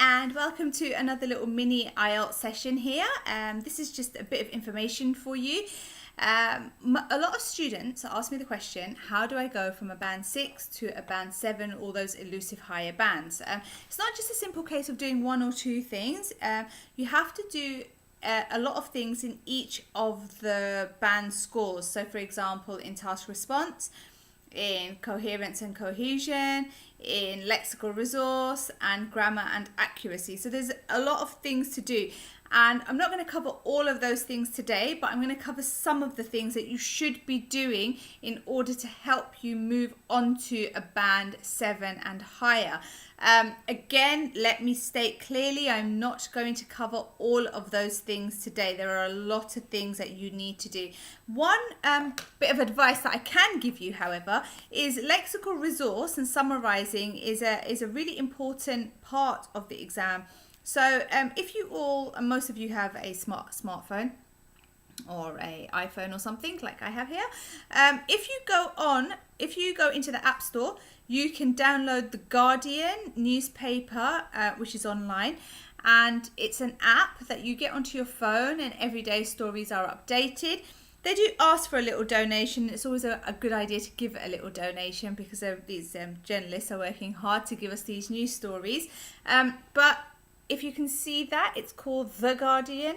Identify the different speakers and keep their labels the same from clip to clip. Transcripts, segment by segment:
Speaker 1: and welcome to another little mini IELTS session here. This is just a bit of information for you. A lot of students ask me the question, how do I go from a band 6 to a band 7, all those elusive higher bands? It's not just a simple case of doing one or two things. You have to do a lot of things in each of the band scores. So for example, in task response, in coherence and cohesion, in lexical resource, and grammar and accuracy. So there's a lot of things to do, and I'm not going to cover all of those things today, but I'm going to cover some of the things that you should be doing in order to help you move on to a band 7 and higher. Again, let me state clearly, I'm not going to cover all of those things today. There are a lot of things that you need to do. One bit of advice that I can give you, however, is lexical resource and summarizing is a really important part of the exam. So if you all, and most of you have a smartphone or a iPhone or something like I have here, if you go into the App Store, you can download the Guardian newspaper, which is online, and it's an app that you get onto your phone, and everyday stories are updated. They do ask for a little donation. It's always a good idea to give a little donation because these journalists are working hard to give us these news stories. But if you can see that, it's called The Guardian.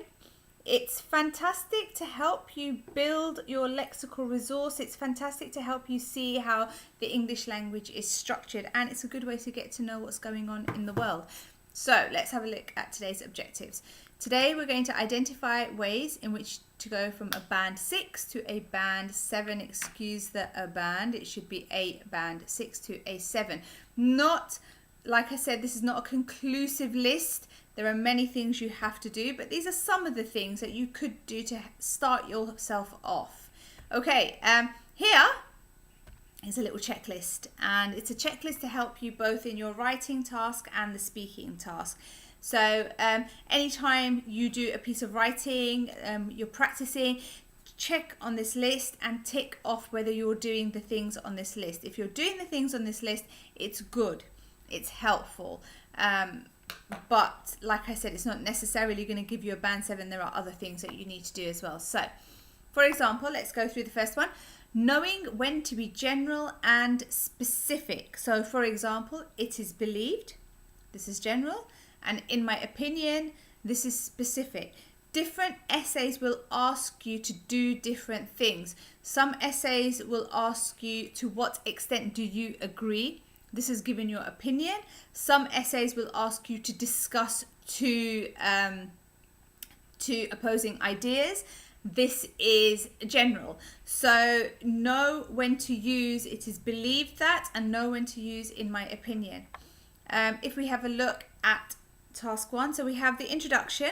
Speaker 1: It's fantastic to help you build your lexical resource. It's fantastic to help you see how the English language is structured, and it's a good way to get to know what's going on in the world. So let's have a look at today's objectives. Today we're going to identify ways in which to go from a band 6 to a band 7. Excuse the a band, it should be a band 6 to a 7. Not, like I said, this is not a conclusive list. There are many things you have to do, but these are some of the things that you could do to start yourself off. Okay, here is a little checklist, and it's a checklist to help you both in your writing task and the speaking task. So anytime you do a piece of writing, you're practicing, check on this list and tick off whether you're doing the things on this list. If you're doing the things on this list, it's good, it's helpful. But like I said, it's not necessarily going to give you a band 7. There are other things that you need to do as well. So, for example, let's go through the first one. Knowing when to be general and specific. So, for example, it is believed. This is general. And in my opinion, this is specific. Different essays will ask you to do different things. Some essays will ask you, to what extent do you agree? This is given your opinion. Some essays will ask you to discuss two opposing ideas. This is general. So know when to use it is believed that, and know when to use in my opinion. If we have a look at task 1, so we have the introduction.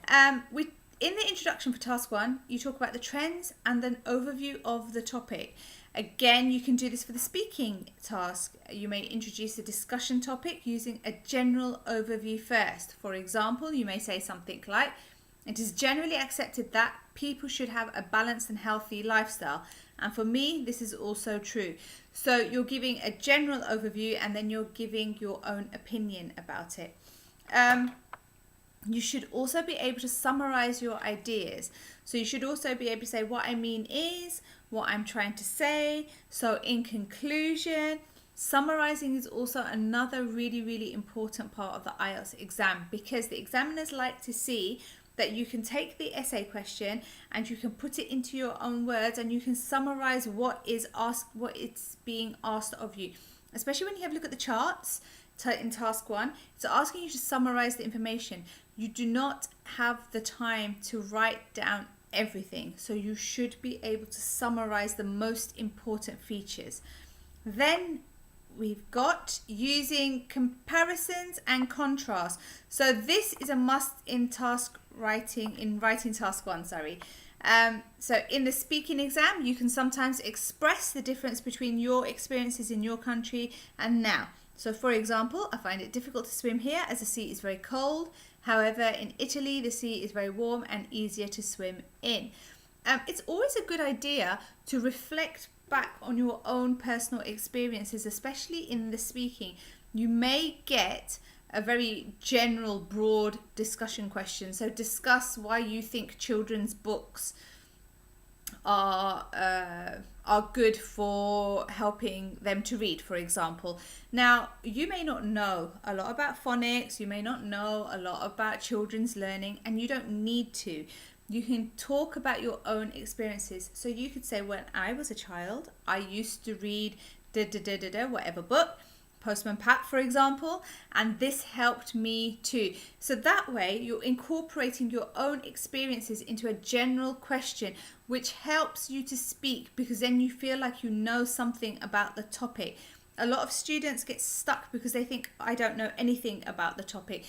Speaker 1: In the introduction for task 1, you talk about the trends and then overview of the topic. Again, you can do this for the speaking task. You may introduce a discussion topic using a general overview first. For example, you may say something like, it is generally accepted that people should have a balanced and healthy lifestyle. And for me, this is also true. So you're giving a general overview and then you're giving your own opinion about it. You should also be able to summarize your ideas. So you should also be able to say, what I mean is, what I'm trying to say. So in conclusion, summarizing is also another really, really important part of the IELTS exam, because the examiners like to see that you can take the essay question and you can put it into your own words and you can summarize what it's being asked of you. Especially when you have a look at the charts in task 1, it's asking you to summarize the information. You do not have the time to write down everything, so you should be able to summarize the most important features. Then we've got using comparisons and contrast. So this is a must in writing task 1, sorry. So in the speaking exam, you can sometimes express the difference between your experiences in your country and now. So for example, I find it difficult to swim here as the sea is very cold. However, in Italy, the sea is very warm and easier to swim in. It's always a good idea to reflect back on your own personal experiences, especially in the speaking. You may get a very general, broad discussion question. So discuss why you think children's books are good for helping them to read, for example. Now, you may not know a lot about phonics, you may not know a lot about children's learning, and you don't need to. You can talk about your own experiences. So you could say, when I was a child, I used to read whatever book, Postman Pat, for example, and this helped me too. So that way you're incorporating your own experiences into a general question, which helps you to speak, because then you feel like you know something about the topic. A lot of students get stuck because they think, I don't know anything about the topic.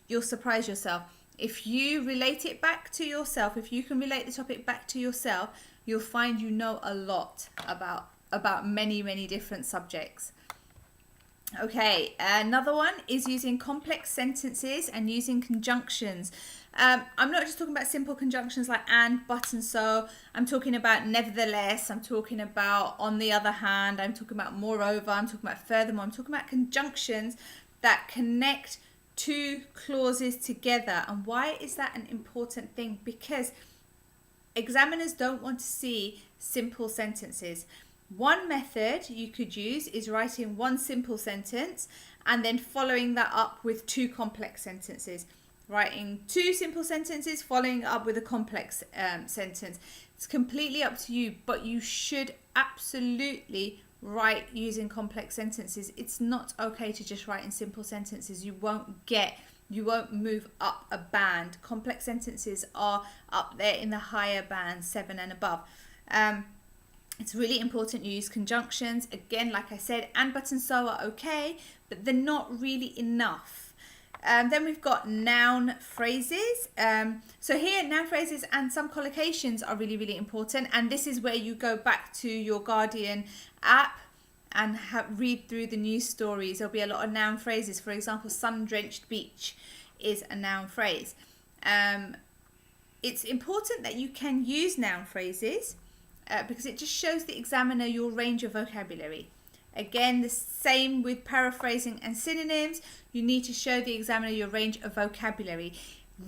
Speaker 1: You'll surprise yourself. If you relate it back to yourself, if you can relate the topic back to yourself, you'll find you know a lot about many different subjects. Okay, another one is using complex sentences and using conjunctions. I'm not just talking about simple conjunctions like and, but, and so. I'm talking about nevertheless. I'm talking about on the other hand. I'm talking about moreover. I'm talking about furthermore. I'm talking about conjunctions that connect two clauses together. And why is that an important thing? Because examiners don't want to see simple sentences. One method you could use is writing one simple sentence and then following that up with two complex sentences. Writing two simple sentences, following up with a complex sentence. It's completely up to you, but you should absolutely write using complex sentences. It's not okay to just write in simple sentences. You won't move up a band. Complex sentences are up there in the higher band, 7 and above. It's really important you use conjunctions. Again, like I said, and, but, and so are okay, but they're not really enough. Then we've got noun phrases. So here, noun phrases and some collocations are really important. And this is where you go back to your Guardian app and read through the news stories. There'll be a lot of noun phrases. For example, sun-drenched beach is a noun phrase. It's important that you can use noun phrases because it just shows the examiner your range of vocabulary. Again, the same with paraphrasing and synonyms. You need to show the examiner your range of vocabulary.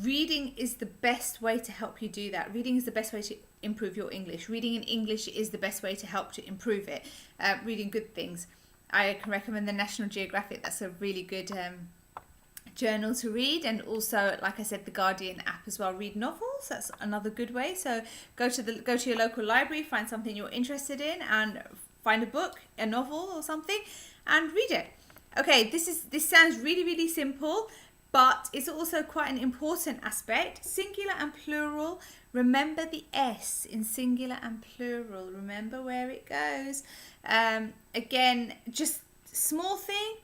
Speaker 1: Reading is the best way to help you do that. Reading is the best way to improve your English. Reading in English is the best way to help to improve it. Reading good things. I can recommend the National Geographic. That's a really good journal to read, and also, like I said, the Guardian app as well. Read novels, that's another good way. So go to your local library, find something you're interested in, and find a book, a novel or something, and read it. Okay, this sounds really simple, but it's also quite an important aspect. Singular and plural. Remember the S in singular and plural. Remember where it goes. Again, just small thing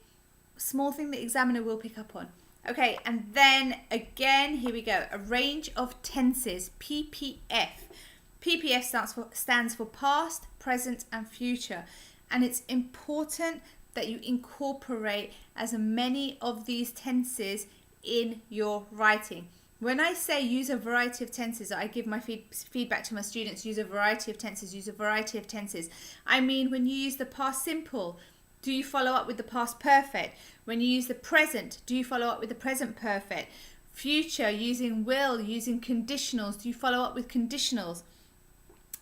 Speaker 1: the examiner will pick up on. Okay, and then again, here we go. A range of tenses, PPF. PPF stands for past, present, and future. And it's important that you incorporate as many of these tenses in your writing. When I say use a variety of tenses, I give my feedback to my students, use a variety of tenses, I mean, when you use the past simple, do you follow up with the past perfect? When you use the present, do you follow up with the present perfect? Future, using will, using conditionals, do you follow up with conditionals?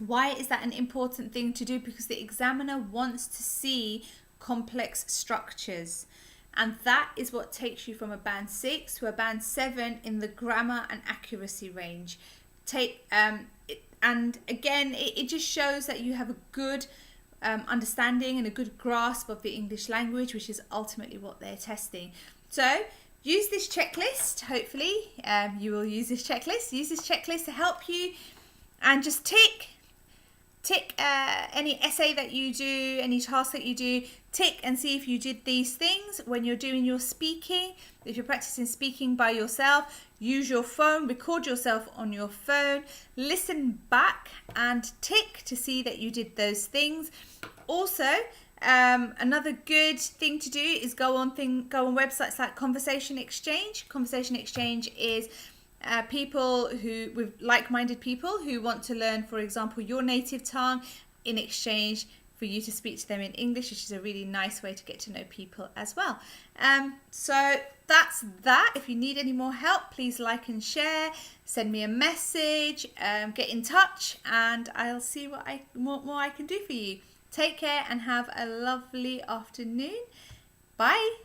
Speaker 1: Why is that an important thing to do? Because the examiner wants to see complex structures. And that is what takes you from a band 6 to a band 7 in the grammar and accuracy range. And again, it just shows that you have a good understanding and a good grasp of the English language, which is ultimately what they're testing. So use this checklist. Hopefully you will use this checklist. Use this checklist to help you, and just tick any essay that you do, any task that you do, tick and see if you did these things when you're doing your speaking. If you're practicing speaking by yourself, use your phone, record yourself on your phone, listen back and tick to see that you did those things. Also, another good thing to do is go on websites like Conversation Exchange. Conversation Exchange is people with like-minded people who want to learn, for example, your native tongue in exchange for you to speak to them in English, which is a really nice way to get to know people as well. So that's that. If you need any more help, please like and share, send me a message, get in touch, and I'll see what more I can do for you. Take care and have a lovely afternoon. Bye.